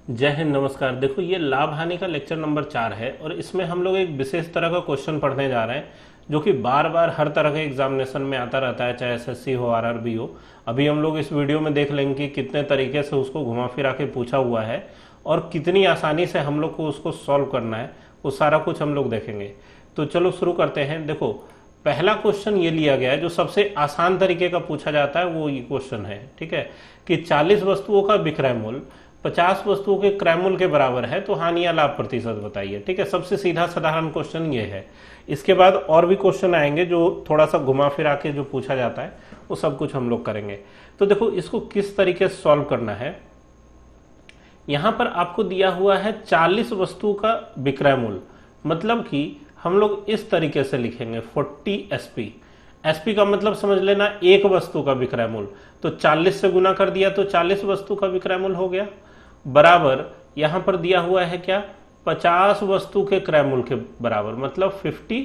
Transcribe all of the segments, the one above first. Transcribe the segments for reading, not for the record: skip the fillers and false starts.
जय हिंद, नमस्कार। देखो, ये लाभ हानि का लेक्चर नंबर 4 है और इसमें हम लोग एक विशेष तरह का क्वेश्चन पढ़ने जा रहे हैं जो कि बार बार हर तरह के एग्जामिनेशन में आता रहता है, चाहे एसएससी हो, आरआरबी हो। अभी हम लोग इस वीडियो में देख लेंगे कि कितने तरीके से उसको घुमा फिरा के पूछा हुआ है और कितनी आसानी से हम लोग को उसको सॉल्व करना है, वो सारा कुछ हम लोग देखेंगे। तो चलो शुरू करते हैं। देखो, पहला क्वेश्चन ये लिया गया है जो सबसे आसान तरीके का पूछा जाता है, वो ये क्वेश्चन है, ठीक है, कि 40 वस्तुओं का विक्रय मूल्य 50 वस्तुओं के क्रय मूल्य के बराबर है, तो हानि या लाभ प्रतिशत बताइए। ठीक है, सबसे सीधा साधारण क्वेश्चन ये है। इसके बाद और भी क्वेश्चन आएंगे जो थोड़ा सा घुमा फिरा के जो पूछा जाता है, वो सब कुछ हम लोग करेंगे। तो देखो, इसको किस तरीके से सॉल्व करना है। यहां पर आपको दिया हुआ है 40 वस्तुओं का विक्रय मूल्य, मतलब कि हम लोग इस तरीके से लिखेंगे 40 एसपी। एसपी का मतलब समझ लेना एक वस्तु का विक्रय मूल्य, तो 40 से गुना कर दिया तो 40 वस्तु का विक्रय मूल्य हो गया, बराबर यहां पर दिया हुआ है क्या, 50 वस्तु के क्रय मूल्य के बराबर, मतलब 50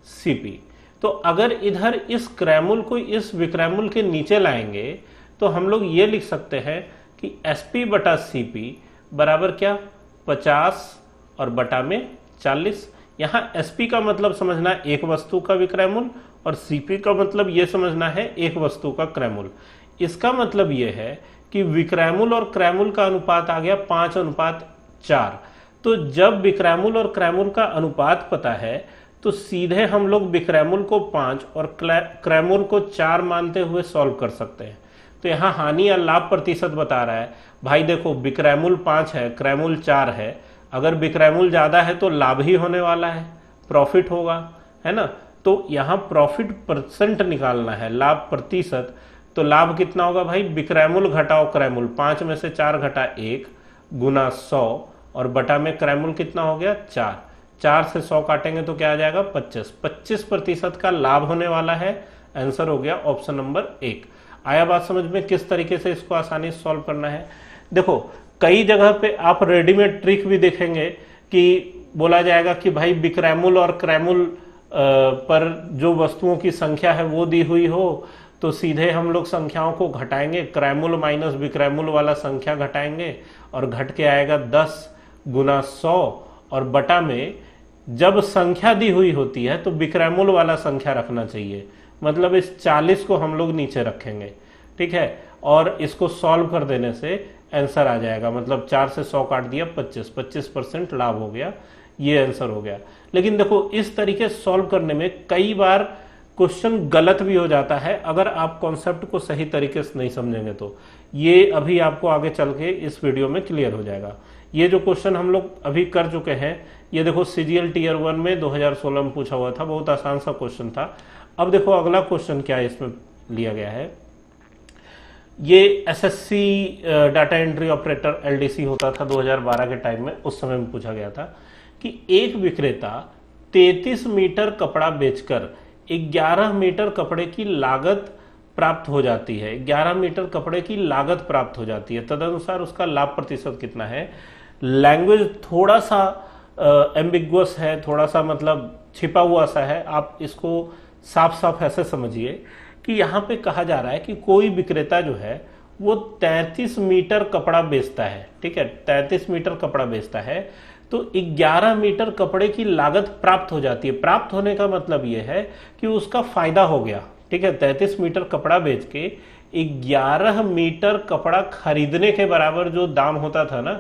सीपी। तो अगर इधर इस क्रय मूल्य को इस विक्रय मूल्य के नीचे लाएंगे तो हम लोग ये लिख सकते हैं कि एसपी बटा सीपी बराबर क्या, 50 और बटा में 40। यहां एसपी का मतलब समझना है एक वस्तु का विक्रय मूल्य और सीपी का मतलब यह समझना है एक वस्तु का क्रय मूल्य। इसका मतलब यह है कि विक्रय मूल्य और क्रय मूल्य का अनुपात आ गया 5:4। तो जब विक्रय मूल्य और क्रय मूल्य का अनुपात पता है तो सीधे हम लोग विक्रय मूल्य को 5 और क्रय मूल्य को 4 मानते हुए सॉल्व कर सकते हैं। तो यहाँ हानि या लाभ प्रतिशत बता रहा है। भाई देखो, विक्रय मूल्य 5 है, क्रय मूल्य 4 है, अगर विक्रय मूल्य ज्यादा है तो लाभ ही होने वाला है, प्रॉफिट होगा, है ना। तो यहाँ प्रॉफिट परसेंट निकालना है, लाभ प्रतिशत। तो लाभ कितना होगा भाई, विक्रय मूल्य घटाओ क्रय मूल्य, 5 में से 4 घटा 1 गुना 100 और बटा में क्रय मूल्य कितना हो गया 4। 4 से 100 काटेंगे तो क्या आ जाएगा 25। 25% का लाभ होने वाला है। आंसर हो गया ऑप्शन नंबर 1। आया बात समझ में किस तरीके से इसको आसानी से सॉल्व करना है। देखो, कई जगह पे आप रेडीमेड ट्रिक भी देखेंगे कि बोला जाएगा कि भाई विक्रय मूल्य और क्रय मूल्य पर जो वस्तुओं की संख्या है वो दी हुई हो तो सीधे हम लोग संख्याओं को घटाएंगे, क्रय मूल्य माइनस विक्रय मूल्य वाला संख्या घटाएंगे और घट के आएगा 10 गुना 100 और बटा में जब संख्या दी हुई होती है तो विक्रय मूल्य वाला संख्या रखना चाहिए, मतलब इस 40 को हम लोग नीचे रखेंगे, ठीक है। और इसको सॉल्व कर देने से आंसर आ जाएगा, मतलब 4 से 100 काट दिया 25% लाभ हो गया, ये आंसर हो गया। लेकिन देखो, इस तरीके से सॉल्व करने में कई बार क्वेश्चन गलत भी हो जाता है अगर आप कॉन्सेप्ट को सही तरीके से नहीं समझेंगे तो। ये अभी आपको आगे चल के इस वीडियो में क्लियर हो जाएगा। ये जो क्वेश्चन हम लोग अभी कर चुके हैं, ये देखो सीजीएल टीयर 1 में 2016 में पूछा हुआ था, बहुत आसान सा क्वेश्चन था। अब देखो अगला क्वेश्चन क्या इसमें लिया गया है। ये SSC data entry operator LDC होता था 2012 के टाइम में, उस समय में पूछा गया था कि एक विक्रेता 33 मीटर कपड़ा बेचकर 11 मीटर कपड़े की लागत प्राप्त हो जाती है, 11 मीटर कपड़े की लागत प्राप्त हो जाती है, तदनुसार उसका लाभ प्रतिशत कितना है। लैंग्वेज थोड़ा सा एम्बिगुअस है, थोड़ा सा मतलब छिपा हुआ सा है, आप इसको साफ साफ ऐसे समझिए कि यहाँ पे कहा जा रहा है कि कोई विक्रेता जो है वो 33 मीटर कपड़ा बेचता है, ठीक है, 33 मीटर कपड़ा बेचता है, तो 11 मीटर कपड़े की लागत प्राप्त हो जाती है। प्राप्त होने का मतलब ये है कि उसका फायदा हो गया, ठीक है। 33 मीटर कपड़ा बेच के 11 मीटर कपड़ा खरीदने के बराबर जो दाम होता था ना,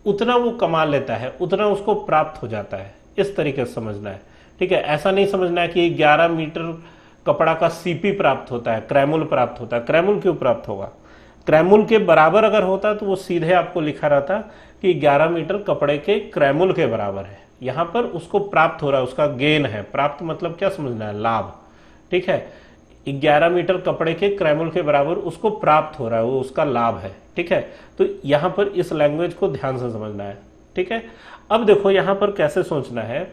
उतना वो कमा लेता है, उतना उसको प्राप्त हो जाता है। इस तरीके से समझना है, ठीक है। ऐसा नहीं समझना है कि 11 मीटर कपड़ा का सीपी प्राप्त होता है, क्रय मूल्य प्राप्त होता है। क्रय मूल्य क्यों प्राप्त होगा, क्रय मूल्य के बराबर अगर होता तो वो सीधे आपको लिखा रहता कि 11 मीटर कपड़े के क्रय मूल्य के बराबर है। यहां पर उसको प्राप्त हो रहा है, उसका गेन है। प्राप्त मतलब क्या समझना है, लाभ, ठीक है। 11 मीटर कपड़े के क्रय मूल्य के बराबर उसको प्राप्त हो रहा है, वो उसका लाभ है, ठीक है। तो यहां पर इस लैंग्वेज को ध्यान से समझना है, ठीक है। अब देखो यहां पर कैसे सोचना है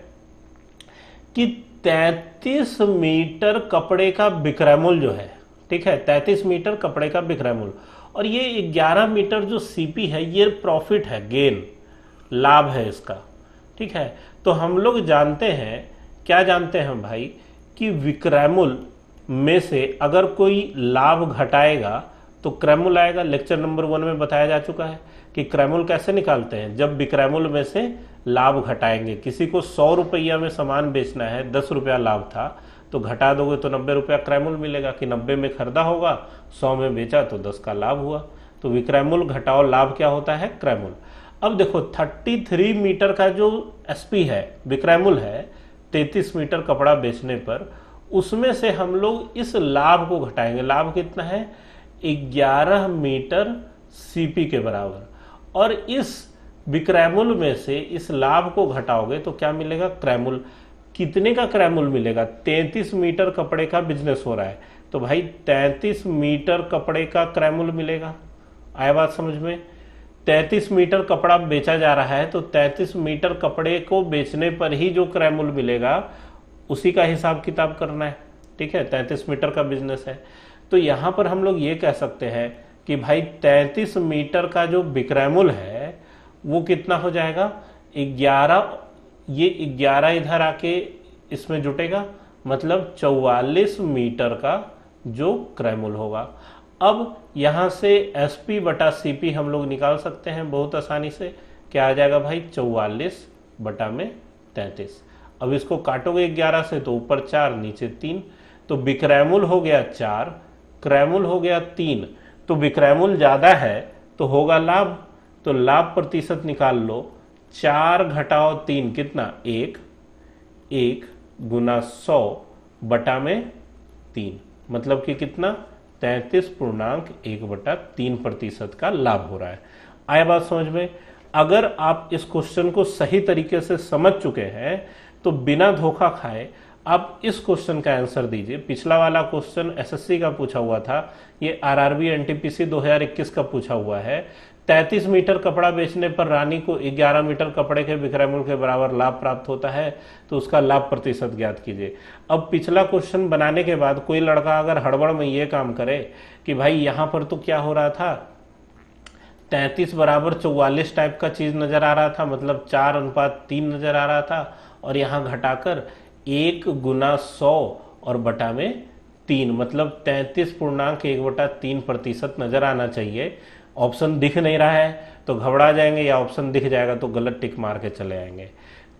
कि 33 मीटर कपड़े का विक्रय मूल्य जो है, ठीक है, 33 मीटर कपड़े का विक्रय मूल्य और ये 11 मीटर जो सीपी है, ये प्रॉफिट है, गेन, लाभ है इसका, ठीक है। तो हम लोग जानते हैं, क्या जानते हैं भाई, कि विक्रय मूल्य में से अगर कोई लाभ घटाएगा तो क्रैमुल आएगा। लेक्चर नंबर 1 में बताया जा चुका है कि क्रैमुल कैसे निकालते हैं, जब विक्रैमुल में से लाभ घटाएंगे। किसी को 100 रुपया में सामान बेचना है, 10 रुपया लाभ था, तो घटा दोगे तो 90 रुपया क्रैमुल मिलेगा कि 90 में खरीदा होगा, 100 में बेचा तो 10 का लाभ हुआ। तो विक्रैमुल घटाओ लाभ क्या होता है, क्रैमुल। अब देखो 33 मीटर का जो एसपी है, विक्रैमुल है, 33 मीटर कपड़ा बेचने पर, उसमें से हम लोग इस लाभ को घटाएंगे। लाभ कितना है, 11 मीटर सीपी के बराबर। और इस विक्रैमुल में से इस लाभ को घटाओगे तो क्या मिलेगा, क्रैमुल। कितने का क्रैमुल मिलेगा, 33 मीटर कपड़े का बिजनेस हो रहा है तो भाई 33 मीटर कपड़े का क्रैमुल मिलेगा। आया बात समझ में। 33 मीटर कपड़ा बेचा जा रहा है तो 33 मीटर कपड़े को बेचने पर ही जो क्रैमुल मिलेगा उसी का हिसाब किताब करना है। ठीक है, 33 मीटर का बिजनेस है तो यहां पर हम लोग ये कह सकते हैं कि भाई 33 मीटर का जो विक्रैमुल है वो कितना हो जाएगा, 11, ये 11 इधर आके इसमें जुटेगा, मतलब 44 मीटर का जो क्रैमुल होगा। अब यहां से एसपी बटा सीपी हम लोग निकाल सकते हैं बहुत आसानी से। क्या आ जाएगा भाई, 44 बटा में 33। अब इसको काटोगे 11 से तो ऊपर 4 नीचे 3, तो विक्रैमुल हो गया 4, क्रैमुल हो गया 3। तो विक्रैमुल ज्यादा है तो होगा लाभ, तो लाभ प्रतिशत निकाल लो। 4 घटाओ 3 कितना, 1, 1 गुना 100 बटा में 3, मतलब कि कितना, 33.1/3% का लाभ हो रहा है। आया बात समझ में। अगर आप इस क्वेश्चन को सही तरीके से समझ चुके हैं तो बिना धोखा खाए आप इस क्वेश्चन का आंसर दीजिए। पिछला वाला क्वेश्चन एसएससी का पूछा हुआ था, ये आरआरबी एनटीपीसी 2021 का पूछा हुआ है। 33 मीटर कपड़ा बेचने पर रानी को 11 मीटर कपड़े के विक्रयमूल्य के बराबर लाभ प्राप्त होता है, तो उसका लाभ प्रतिशत ज्ञात कीजिए। अब पिछला क्वेश्चन बनाने के बाद कोई लड़का अगर हड़बड़ में ये काम करे कि भाई यहां पर तो क्या हो रहा था, 33 बराबर 44 टाइप का चीज नजर आ रहा था, मतलब 4:3 नजर आ रहा था, और यहां घटाकर 1 गुना 100 और बटा में 3, मतलब 33.1/3% नजर आना चाहिए। ऑप्शन दिख नहीं रहा है तो घबरा जाएंगे, या ऑप्शन दिख जाएगा तो गलत टिक मार के चले आएंगे।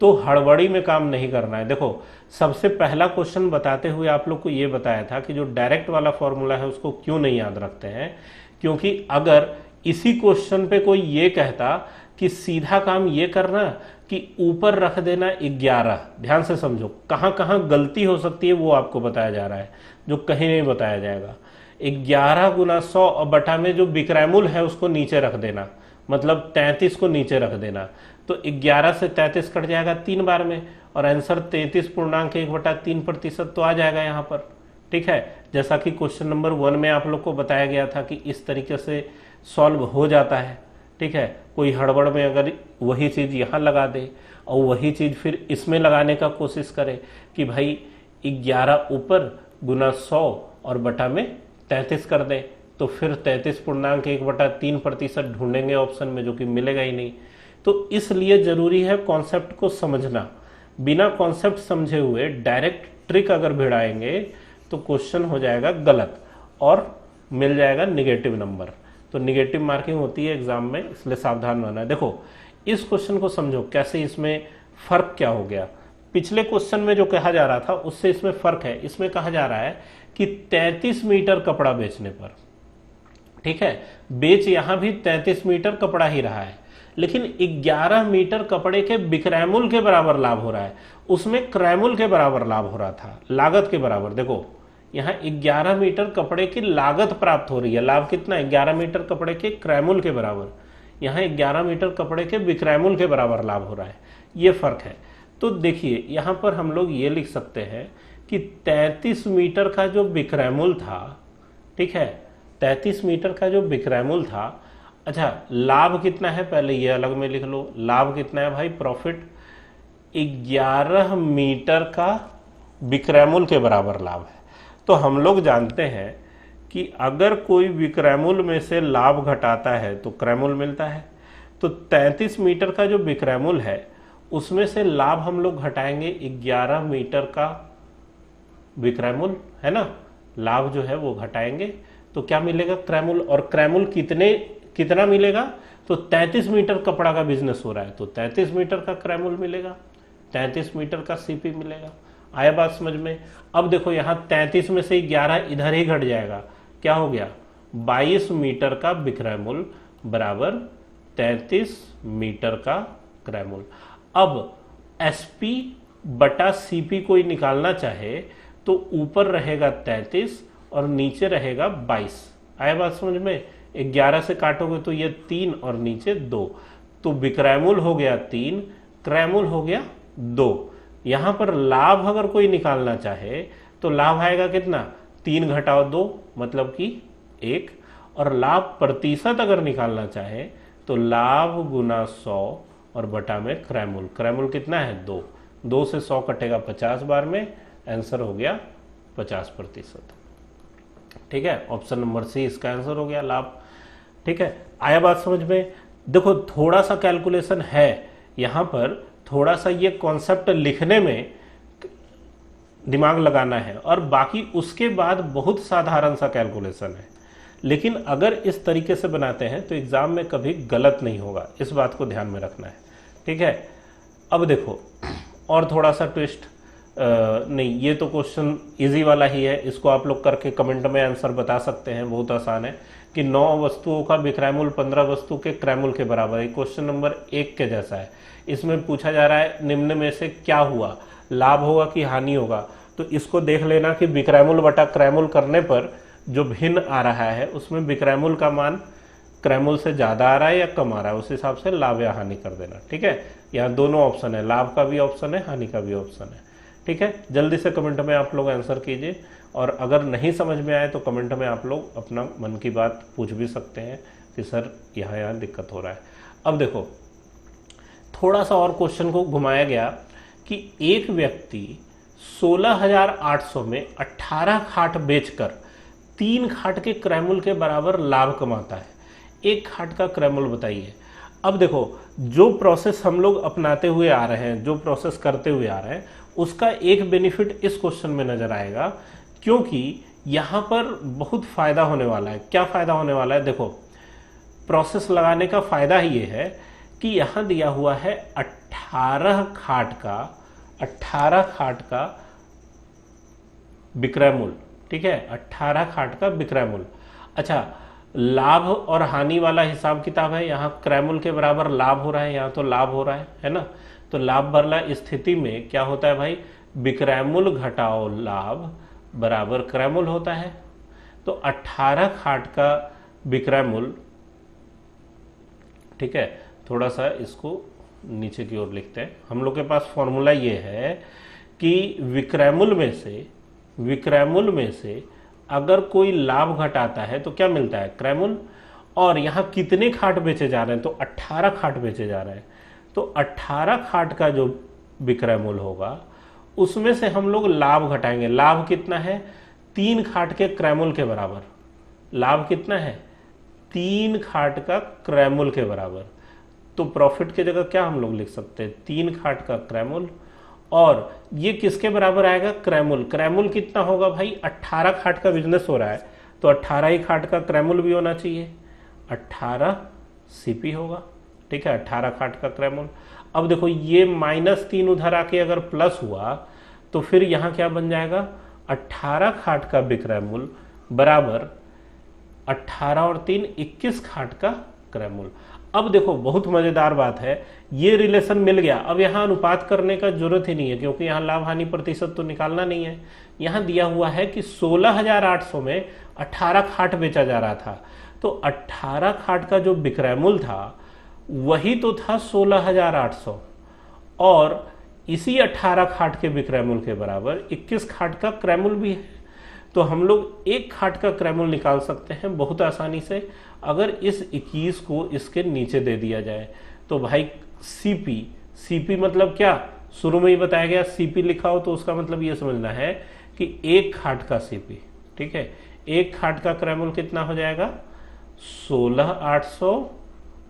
तो हड़बड़ी में काम नहीं करना है। देखो सबसे पहला क्वेश्चन बताते हुए आप लोग को यह बताया था कि जो डायरेक्ट वाला फॉर्मूला है उसको क्यों नहीं याद रखते हैं, क्योंकि अगर इसी क्वेश्चन पे कोई ये कहता कि सीधा काम ये करना कि ऊपर रख देना 11, ध्यान से समझो कहां कहां गलती हो सकती है वो आपको बताया जा रहा है, जो कहीं नहीं बताया जाएगा। 11 गुना 100 और बटा में जो विक्रयमूल है उसको नीचे रख देना, मतलब 33 को नीचे रख देना, तो 11 से 33 कट जाएगा 3 बार में, और आंसर 33.1/3% तो आ जाएगा यहाँ पर। ठीक है, जैसा कि क्वेश्चन नंबर 1 में आप लोग को बताया गया था कि इस तरीके से सॉल्व हो जाता है। ठीक है, कोई हड़बड़ में अगर वही चीज यहाँ लगा दे और वही चीज फिर इसमें लगाने का कोशिश करे कि भाई 11 ऊपर गुना 100 और बटा में 33 कर दें, तो फिर 33.1/3% ढूंढेंगे ऑप्शन में, जो कि मिलेगा ही नहीं। तो इसलिए जरूरी है कॉन्सेप्ट को समझना। बिना कॉन्सेप्ट समझे हुए डायरेक्ट ट्रिक अगर भिड़ाएंगे तो क्वेश्चन हो जाएगा गलत और मिल जाएगा निगेटिव नंबर। तो निगेटिव मार्किंग होती है एग्जाम में, इसलिए सावधान रहना है। देखो इस क्वेश्चन को समझो कैसे, इसमें फर्क क्या हो गया। पिछले क्वेश्चन में जो कहा जा रहा था उससे इसमें फर्क है। इसमें कहा जा रहा है कि 33 मीटर कपड़ा बेचने पर, ठीक है, बेच यहां भी 33 मीटर कपड़ा ही रहा है, लेकिन 11 मीटर कपड़े के विक्रयमूल्य के बराबर लाभ हो रहा है। उसमें क्रयमूल्य के बराबर लाभ हो रहा था, लागत के बराबर। देखो यहां 11 मीटर कपड़े की लागत प्राप्त हो रही है, लाभ कितना, 11 मीटर कपड़े के क्रयमूल्य के बराबर। यहां 11 मीटर कपड़े के विक्रयमूल्य के बराबर लाभ हो रहा है, ये फर्क है। तो देखिए यहां पर हम लोग ये लिख सकते हैं कि 33 मीटर का जो विक्रयमूल्य था, ठीक है, 33 मीटर का जो विक्रयमूल्य था, अच्छा लाभ कितना है पहले ये अलग में लिख लो। लाभ कितना है भाई, प्रॉफिट 11 मीटर का विक्रयमूल्य के बराबर लाभ है। तो हम लोग जानते हैं कि अगर कोई विक्रयमूल्य में से लाभ घटाता है तो क्रयमूल्य मिलता है। तो 33 मीटर का जो विक्रयमूल्य है उसमें से लाभ हम लोग घटाएंगे 11 मीटर का विक्रयमूल्य, है ना, लाभ जो है वो घटाएंगे तो क्या मिलेगा क्रैमुल, और क्रैमुल कितना मिलेगा, तो 33 मीटर कपड़ा का बिजनेस हो रहा है तो 33 मीटर का क्रैमुल मिलेगा, 33 मीटर का सीपी मिलेगा। आया बात समझ में। अब देखो यहाँ 33 में से 11 इधर ही घट जाएगा, क्या हो गया 22 मीटर का बिक्रैमुल बराबर 33 मीटर का क्रैमुल। अब एसपी बटा सीपी कोई निकालना चाहे तो ऊपर रहेगा 33 और नीचे रहेगा 22। आया बात समझ में। 11 से काटोगे तो ये 3 और नीचे 2, तो बिक्रैमुल हो गया 3, क्रैमुल हो गया 2। यहां पर लाभ अगर कोई निकालना चाहे तो लाभ आएगा कितना, 3 घटाओ 2 मतलब कि 1, और लाभ प्रतिशत अगर निकालना चाहे तो लाभ गुना 100 और बटा में क्रैमुल। क्रैमुल कितना है 2, 2 से 100 कटेगा 50 बार में, आंसर हो गया 50%। ठीक है, ऑप्शन नंबर सी इसका आंसर हो गया लाभ। ठीक है, आया बात समझ में। देखो थोड़ा सा कैलकुलेशन है यहां पर, थोड़ा सा ये कॉन्सेप्ट लिखने में दिमाग लगाना है और बाकी उसके बाद बहुत साधारण सा कैलकुलेशन है, लेकिन अगर इस तरीके से बनाते हैं तो एग्जाम में कभी गलत नहीं होगा, इस बात को ध्यान में रखना है। ठीक है, अब देखो और थोड़ा सा ट्विस्ट, नहीं ये तो क्वेश्चन इजी वाला ही है, इसको आप लोग करके कमेंट में आंसर बता सकते हैं, बहुत आसान है कि 9 वस्तुओं का बिक्रैमुल 15 वस्तु के क्रैमुल के बराबर है। क्वेश्चन नंबर 1 के जैसा है। इसमें पूछा जा रहा है निम्न में से क्या हुआ, लाभ होगा कि हानि होगा, तो इसको देख लेना कि बिक्रैमुल बटा क्रैमुल करने पर जो भिन्न आ रहा है उसमें बिक्रैमुल का मान क्रैमुल से ज्यादा आ रहा है या कम आ रहा है, उस हिसाब से लाभ या हानि कर देना। ठीक है, यहाँ दोनों ऑप्शन है, लाभ का भी ऑप्शन है, हानि का भी ऑप्शन है। ठीक है, जल्दी से कमेंट में आप लोग आंसर कीजिए, और अगर नहीं समझ में आए तो कमेंट में आप लोग अपना मन की बात पूछ भी सकते हैं कि सर यहाँ दिक्कत हो रहा है। अब देखो थोड़ा सा और क्वेश्चन को घुमाया गया कि एक व्यक्ति 16,800 में 18 खाट बेचकर 3 खाट के क्रैमुल के बराबर लाभ कमाता है, 1 खाट का क्रैमुल बताइए। अब देखो जो प्रोसेस हम लोग अपनाते हुए आ रहे हैं, जो प्रोसेस करते हुए आ रहे हैं, उसका एक बेनिफिट इस क्वेश्चन में नजर आएगा, क्योंकि यहां पर बहुत फायदा होने वाला है। क्या फायदा होने वाला है, देखो प्रोसेस लगाने का फायदा ही ये है कि यहां दिया हुआ है 18 खाट का बिक्रैमुल। ठीक है, 18 खाट का बिक्रैमुल। अच्छा, लाभ और हानि वाला हिसाब किताब है, यहाँ क्रैमुल के बराबर लाभ हो रहा है, यहाँ तो लाभ हो रहा है ना। तो लाभ वाला स्थिति में क्या होता है भाई, बिक्रैमुल घटाओ लाभ बराबर क्रैमुल होता है। तो 18 खाट का बिक्रैमुल, ठीक है, थोड़ा सा इसको नीचे की ओर लिखते हैं। हम लोग के पास फॉर्मूला ये है कि विक्रैमुल में से अगर कोई लाभ घटाता है तो क्या मिलता है, क्रैमुल। और यहाँ कितने खाट बेचे जा रहे हैं, तो 18 खाट बेचे जा रहे हैं, तो 18 खाट का जो बिक्रैमुल होगा उसमें से हम लोग लाभ घटाएंगे। लाभ कितना है, 3 खाट के क्रैमुल के बराबर। लाभ कितना है, 3 खाट का क्रैमुल के बराबर। तो प्रॉफिट की जगह क्या हम लोग लिख सकते हैं, 3 खाट का क्रैमुल, और ये किसके बराबर आएगा, क्रैमुल। क्रैमुल कितना होगा भाई, 18 खाट का बिजनेस हो रहा है तो 18 ही खाट का क्रैमुल भी होना चाहिए, 18 सीपी होगा। ठीक है, 18 खाट का क्रैमुल। अब देखो ये -3 उधर आके अगर प्लस हुआ तो फिर यहां क्या बन जाएगा, 18 खाट का बिक्रैमुल बराबर 18 और 3 21 खाट का क्रैमुल। अब देखो बहुत मजेदार बात है, ये रिलेशन मिल गया। अब यहाँ अनुपात करने का जरूरत ही नहीं है, क्योंकि यहाँ लाभ हानि प्रतिशत तो निकालना नहीं है। यहाँ दिया हुआ है कि 16,800 में 18 खाट बेचा जा रहा था, तो 18 खाट का जो बिक्रैमुल था वही तो था 16,800, और इसी 18 खाट के बिक्रैमुल के बराबर 21 खाट का क्रैमुल भी है। तो हम लोग 1 खाट का क्रैमुल निकाल सकते हैं बहुत आसानी से, अगर इस 21 को इसके नीचे दे दिया जाए। तो भाई सीपी मतलब क्या, शुरू में ही बताया गया, सीपी लिखा हो तो उसका मतलब ये समझना है कि 1 खाट का सीपी। ठीक है, 1 खाट का क्रैमुल कितना हो जाएगा, 16,800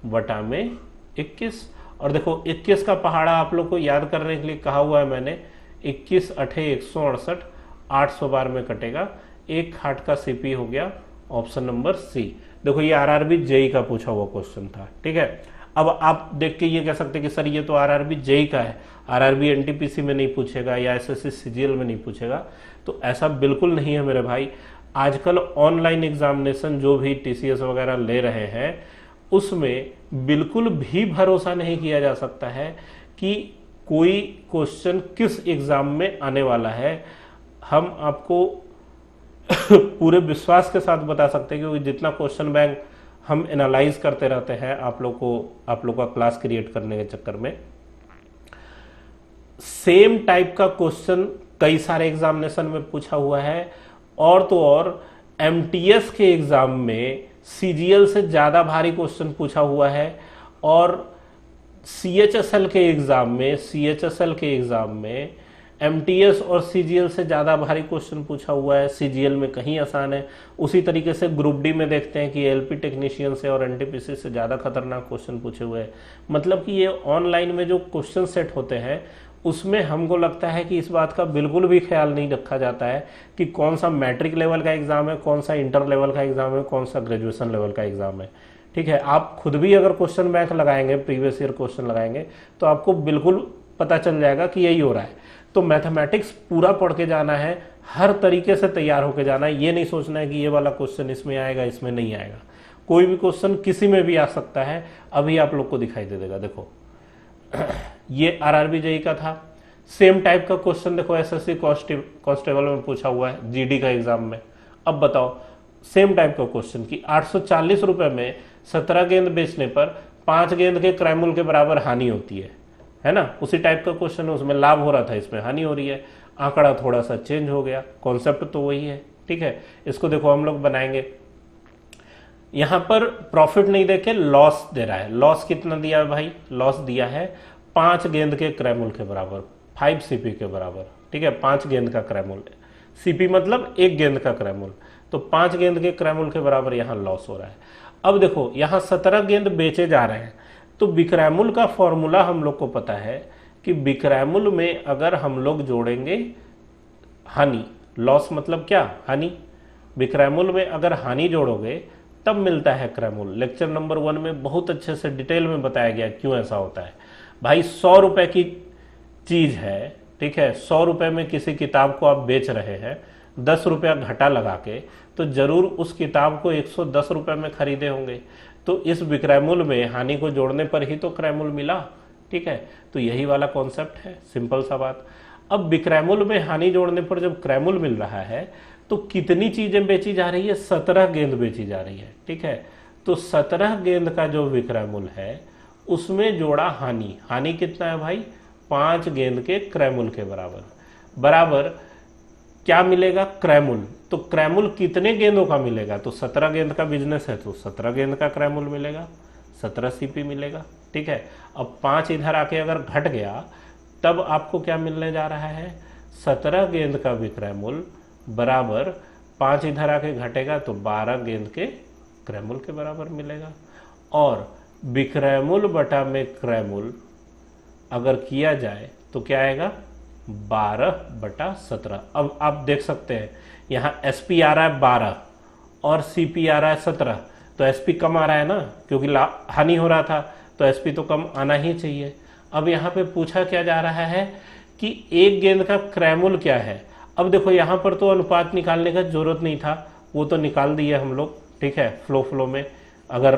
बटा में 21। और देखो 21 का पहाड़ा आप लोग को याद करने के लिए कहा हुआ है मैंने, 21 8 168, 800 बार में कटेगा। 1 खाट का सीपी हो गया ऑप्शन नंबर सी। देखो ये आरआरबी जेई का पूछा हुआ क्वेश्चन था, ठीक है। अब आप देख के ये कह सकते हैं कि सर ये तो आरआरबी जेई का है, आरआरबी एनटीपीसी में नहीं पूछेगा या एसएससी सीजीएल में नहीं पूछेगा। तो ऐसा बिल्कुल नहीं है मेरे भाई। आजकल ऑनलाइन एग्जामिनेशन जो भी टीसीएस वगैरह ले रहे हैं उसमें बिल्कुल भी भरोसा नहीं किया जा सकता है कि कोई क्वेश्चन किस एग्जाम में आने वाला है। हम आपको पूरे विश्वास के साथ बता सकते हैं क्योंकि जितना क्वेश्चन बैंक हम एनालाइज करते रहते हैं आप लोग का क्लास क्रिएट करने के चक्कर में, सेम टाइप का क्वेश्चन कई सारे एग्जामिनेशन में पूछा हुआ है। और तो और एमटीएस के एग्जाम में सीजीएल से ज्यादा भारी क्वेश्चन पूछा हुआ है और सीएचएसएल के एग्जाम में एमटीएस और सीजीएल से ज्यादा भारी क्वेश्चन पूछा हुआ है, सीजीएल में कहीं आसान है। उसी तरीके से ग्रुप डी में देखते हैं कि एलपी टेक्नीशियन से और एनटीपीसी से ज्यादा खतरनाक क्वेश्चन पूछे हुए हैं। मतलब कि ये ऑनलाइन में जो क्वेश्चन सेट होते हैं उसमें हमको लगता है कि इस बात का बिल्कुल भी ख्याल नहीं रखा जाता है कि कौन सा मैट्रिक लेवल का एग्जाम है, कौन सा इंटर लेवल का एग्जाम है, कौन सा ग्रेजुएशन लेवल का एग्जाम है, ठीक है। आप खुद भी अगर क्वेश्चन बैंक लगाएंगे, प्रीवियस ईयर क्वेश्चन लगाएंगे तो आपको बिल्कुल पता चल जाएगा कि यही हो रहा है। तो मैथमेटिक्स पूरा पढ़ के जाना है, हर तरीके से तैयार होके जाना है। ये नहीं सोचना है कि ये वाला क्वेश्चन इसमें आएगा, इसमें नहीं आएगा। कोई भी क्वेश्चन किसी में भी आ सकता है। अभी आप लोग को दिखाई दे देगा, देखो ये आरआरबी जेई का था। सेम टाइप का क्वेश्चन देखो एसएससी कांस्टेबल में पूछा हुआ है, जीडी का एग्जाम में। अब बताओ सेम टाइप का क्वेश्चन कि 840 रुपए में 17 गेंद बेचने पर 5 गेंद के क्रय के बराबर हानि होती है ना। उसी टाइप का क्वेश्चन है, उसमें लाभ हो रहा था, इसमें हानि हो रही है। आंकड़ा थोड़ा सा चेंज हो गया, कॉन्सेप्ट तो वही है, ठीक है। इसको देखो हम लोग बनाएंगे। यहां पर प्रॉफिट नहीं देके लॉस दे रहा है। लॉस कितना दिया है भाई? लॉस दिया है 5 गेंद के क्रय मूल्य के बराबर, 5 सीपी के बराबर, ठीक है। 5 गेंद का क्रय मूल्य, सीपी मतलब 1 गेंद का क्रय मूल्य, तो 5 गेंद के क्रय मूल्य के बराबर यहां लॉस हो रहा है। अब देखो यहां 17 गेंद बेचे जा रहे हैं, तो विक्रय मूल्य का फॉर्मूला हम लोग को पता है कि विक्रय मूल्य में अगर हम लोग जोड़ेंगे हानि, लॉस मतलब क्या? हानि। विक्रय मूल्य में अगर हानि जोड़ोगे तब मिलता है क्रय मूल्य। लेक्चर नंबर 1 में बहुत अच्छे से डिटेल में बताया गया क्यों ऐसा होता है। भाई 100 रुपए की चीज है, ठीक है, 100 रुपए में किसी किताब को आप बेच रहे हैं 10 रुपया घटा लगा के, तो जरूर उस किताब को 110 रुपए में खरीदे होंगे। तो इस विक्रय मूल्य में हानि को जोड़ने पर ही तो क्रय मूल्य मिला, ठीक है। तो यही वाला कॉन्सेप्ट है, सिंपल सा बात। अब विक्रय मूल्य में हानि जोड़ने पर जब क्रय मूल्य मिल रहा है तो कितनी चीजें बेची जा रही है? 17 गेंद बेची जा रही है, ठीक है। तो 17 गेंद का जो विक्रय मूल्य है उसमें जोड़ा हानि। हानि कितना है भाई? 5 गेंद के क्रय मूल्य के बराबर क्या मिलेगा? क्रय मूल्य। तो क्रय मूल्य कितने गेंदों का मिलेगा? तो 17 गेंद का बिजनेस है तो 17 गेंद का क्रय मूल्य मिलेगा, 17 सीपी मिलेगा, ठीक है। अब 5 इधर आके अगर घट गया तब आपको क्या मिलने जा रहा है? 17 गेंद का विक्रय मूल्य बराबर 5 इधर आके घटेगा तो 12 गेंद के क्रय मूल्य के बराबर मिलेगा। और विक्रय मूल्य बटा में क्रय मूल्य अगर किया जाए तो क्या आएगा? 12/17। अब आप देख सकते हैं यहाँ एसपी आ रहा है 12 और सीपी आ रहा है 17, तो एसपी कम आ रहा है ना, क्योंकि हानि हो रहा था तो एसपी तो कम आना ही चाहिए। अब यहाँ पे पूछा क्या जा रहा है कि 1 गेंद का क्रय मूल्य क्या है। अब देखो यहाँ पर तो अनुपात निकालने का जरूरत नहीं था, वो तो निकाल दिए हम लोग, ठीक है। फ्लो में अगर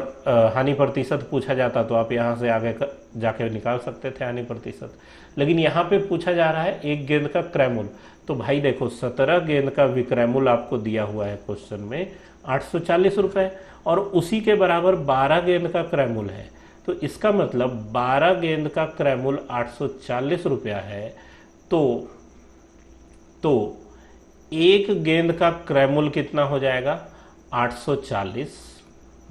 हानि प्रतिशत पूछा जाता तो आप यहाँ से आगे जाके निकाल सकते थे हानि प्रतिशत। लेकिन यहाँ पे पूछा जा रहा है 1 गेंद का क्रय मूल्य। तो भाई देखो 17 गेंद का विक्रय मूल्य आपको दिया हुआ है क्वेश्चन में 840 रुपए, और उसी के बराबर 12 गेंद का क्रय मूल्य है। तो इसका मतलब 12 गेंद का क्रय मूल्य 840 रुपया है। तो 1 गेंद का क्रय मूल्य कितना हो जाएगा? 840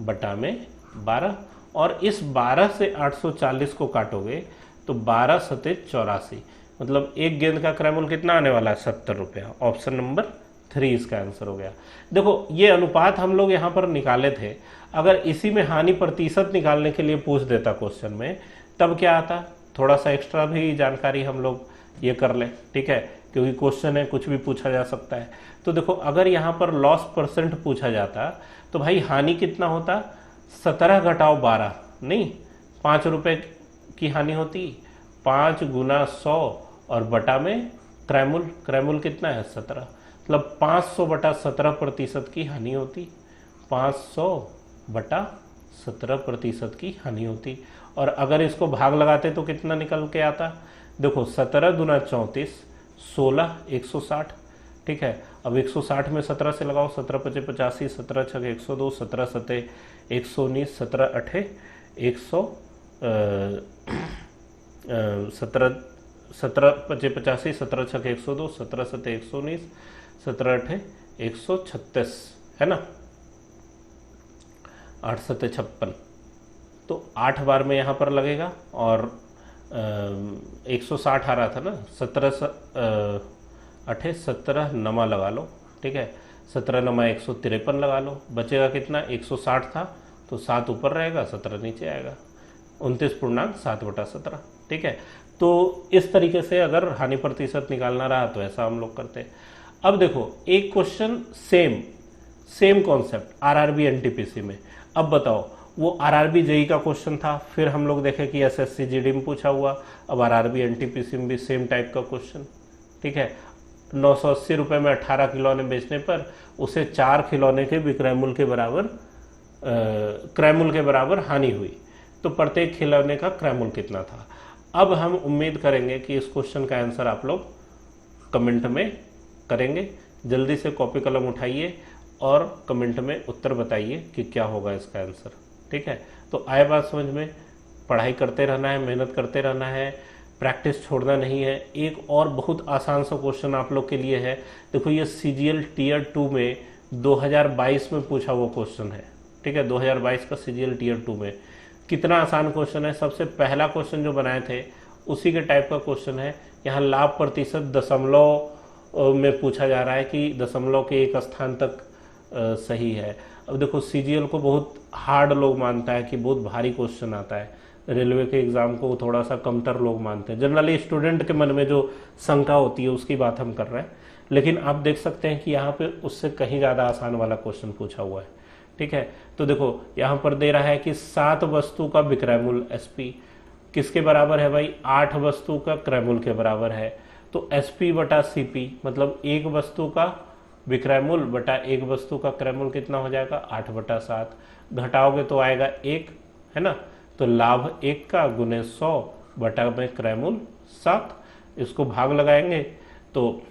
बटा में 12, और इस 12 से 840 को काटोगे तो 12 सते 84, मतलब 1 गेंद का क्रय मूल्य कितना आने वाला है? 70 रुपया। ऑप्शन नंबर 3 इसका आंसर हो गया। देखो ये अनुपात हम लोग यहाँ पर निकाले थे, अगर इसी में हानि प्रतिशत निकालने के लिए पूछ देता क्वेश्चन में तब क्या आता? थोड़ा सा एक्स्ट्रा भी जानकारी हम लोग ये कर ले, ठीक है, क्योंकि क्वेश्चन है, कुछ भी पूछा जा सकता है। तो देखो अगर यहाँ पर लॉस परसेंट पूछा जाता तो भाई हानि कितना होता, 17 घटाओ 12, नहीं 5 रुपए की हानि होती, 5 गुना 100 और बटा में क्रैमुल, क्रैमुल कितना है 17, मतलब 500 बटा 17% की हानि होती, 500 बटा 17% की हानि होती। और अगर इसको भाग लगाते तो कितना निकल के आता, देखो 17 गुना 34, 16, 160, ठीक है। अब 160 में 17 से लगाओ, 17 पचे 85, 17 छः 102, 17 सते 119, 17 अठे 17 पचे 85, 17 छः 102, 17 सते 119, 17 अठे 136, है ना, 8 सते 56। तो 8 बार में यहाँ पर लगेगा और 160 आ रहा था ना, 17 अठे 17 नमा लगा लो, ठीक है, 17 नमा 153 लगा लो, बचेगा कितना, 160 था तो 7 ऊपर रहेगा 17 नीचे आएगा, 29.7/17, ठीक है। तो इस तरीके से अगर हानि प्रतिशत निकालना रहा तो ऐसा हम लोग करते हैं। अब देखो एक question same concept RRB NTPC में। अब बताओ वो आरआरबी जेई का क्वेश्चन था, फिर हम लोग देखे कि एसएससी जीडी में पूछा हुआ, अब आरआरबी एनटीपीसी में भी सेम टाइप का क्वेश्चन, ठीक है। 980 रुपये में 18 खिलौने बेचने पर उसे 4 खिलौने के विक्रय मूल्य के बराबर क्रय मूल्य के बराबर हानि हुई, तो प्रत्येक खिलौने का क्रय मूल्य कितना था। अब हम उम्मीद करेंगे कि इस क्वेश्चन का आंसर आप लोग कमेंट में करेंगे। जल्दी से कॉपी कलम उठाइए और कमेंट में उत्तर बताइए कि क्या होगा इसका आंसर, ठीक है। तो आए बात समझ में, पढ़ाई करते रहना है, मेहनत करते रहना है, प्रैक्टिस छोड़ना नहीं है। एक और बहुत आसान सा क्वेश्चन आप लोग के लिए है, देखो ये सीजीएल टीयर 2 में 2022 में पूछा हुआ क्वेश्चन है, ठीक है, 2022 का सीजीएल टीयर 2 में। कितना आसान क्वेश्चन है, सबसे पहला क्वेश्चन जो बनाए थे उसी के टाइप का क्वेश्चन है। यहाँ लाभ प्रतिशत दशमलव में पूछा जा रहा है कि दशमलव के एक स्थान तक सही है। अब देखो सीजीएल को बहुत हार्ड लोग मानता है कि बहुत भारी क्वेश्चन आता है, रेलवे के एग्जाम को थोड़ा सा कमतर लोग मानते हैं। जनरली स्टूडेंट के मन में जो शंका होती है उसकी बात हम कर रहे हैं, लेकिन आप देख सकते हैं कि यहाँ पे उससे कहीं ज़्यादा आसान वाला क्वेश्चन पूछा हुआ है, ठीक है। तो देखो यहाँ पर दे रहा है कि 7 वस्तु का विक्रय मूल्य एसपी किसके बराबर है भाई, 8 वस्तु का क्रय मूल्य के बराबर है। तो एसपी बटा सीपी मतलब एक वस्तु का विक्रय मूल्य बटा एक वस्तु का क्रय मूल्य कितना हो जाएगा, 8/7। घटाओगे तो आएगा 1, है ना। तो लाभ 1 का गुने 100 बटा में क्रय मूल्य 7, इसको भाग लगाएंगे तो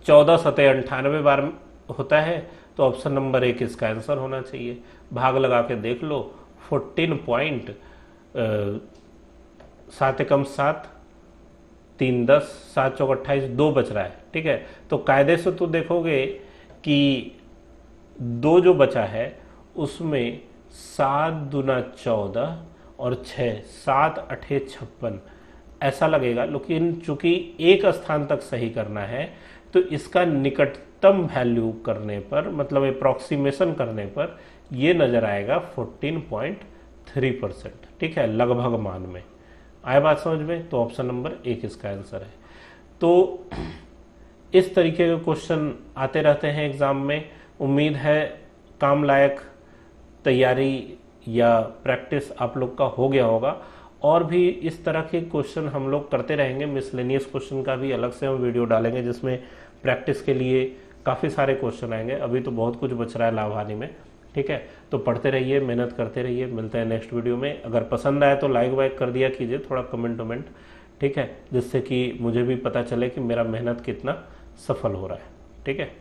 14 सते 98 बार होता है, तो ऑप्शन नंबर 1 इसका आंसर होना चाहिए। भाग लगा के देख लो, 7 एकम 7, 3 10, 7 चौक 28, 2 बच रहा है, ठीक है। तो कायदे से तो देखोगे कि 2 जो बचा है उसमें 7 दूना 14 और 6, 7 अठे 56 ऐसा लगेगा, लेकिन चूंकि एक स्थान तक सही करना है तो इसका निकटतम वैल्यू करने पर, मतलब अप्रॉक्सीमेशन करने पर ये नजर आएगा 14.3%, ठीक है, लगभग मान में। आए बात समझ में, तो ऑप्शन नंबर 1 इसका आंसर है। तो इस तरीके के क्वेश्चन आते रहते हैं एग्जाम में। उम्मीद है काम लायक तैयारी या प्रैक्टिस आप लोग का हो गया होगा। और भी इस तरह के क्वेश्चन हम लोग करते रहेंगे। मिसलेनियस क्वेश्चन का भी अलग से हम वीडियो डालेंगे जिसमें प्रैक्टिस के लिए काफ़ी सारे क्वेश्चन आएंगे। अभी तो बहुत कुछ बच रहा है लाभ हानि में, ठीक है। तो पढ़ते रहिए, मेहनत करते रहिए। मिलते हैं नेक्स्ट वीडियो में। अगर पसंद आए तो लाइक वाइक कर दिया कीजिए, थोड़ा कमेंट वमेंट, ठीक है, जिससे कि मुझे भी पता चले कि मेरा मेहनत कितना सफल हो रहा है, ठीक है।